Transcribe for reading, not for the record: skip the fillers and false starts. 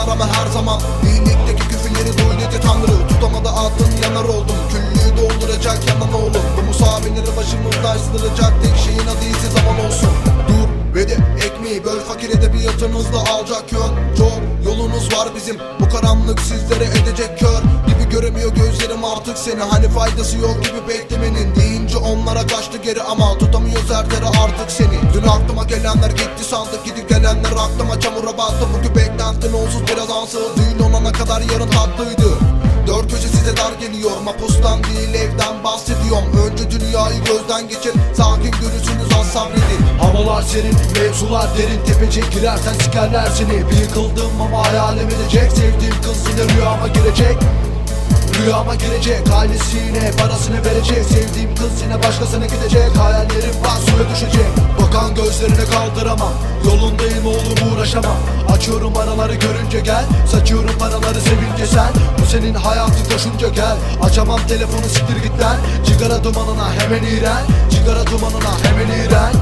ama her zaman İyilikteki küfürleri duy dedi Tanrı. Tutamadı attın yanar oldum. Küllüğü dolduracak yanan oğlum. Bu musavileri başımızda ısıracak tek şeyin adı ise zaman olsun. Dur ve de ekmeği böl fakir edebiyatınızla alacak yön. Çok yolunuz var bizim, bu karanlık sizlere edecek kör. Gibi göremiyor gözlerim artık seni, hani faydası yok gibi beklemenin. Deyince onlara kaçtı geri ama tutamıyoruz her tere artık seni. Dün aklıma gelenler gitti sandık, gidip gelenler aklıma çamura battı. Bugün beklentin onsuz biraz ansız, düğün olana kadar yarın tatlıydı. Dört köşe size dar geliyor, mapustan değil evden bahsediyorum. Önce dünyayı gözden geçir, sakin görürsünüz az sabredin. Havalar serin, mevzular derin, tepece girersen sikerler seni. Bir yıkıldım ama hayalim edecek, sevdiğim kız yine rüyama girecek. Rüyama girecek, ailesine parasını verecek. Sevdiğim kız yine başkasına gidecek. Hayallerim var suya düşecek. Bakan gözlerine kaldıramam, yolundayım oğlum uğraşamam. Açıyorum araları görünce gel, saçıyorum paraları sevince sen. Bu senin hayatın koşunca gel. Açamam telefonu siktir git lan. Cigara dumanına hemen iğren, cigara dumanına hemen iğren.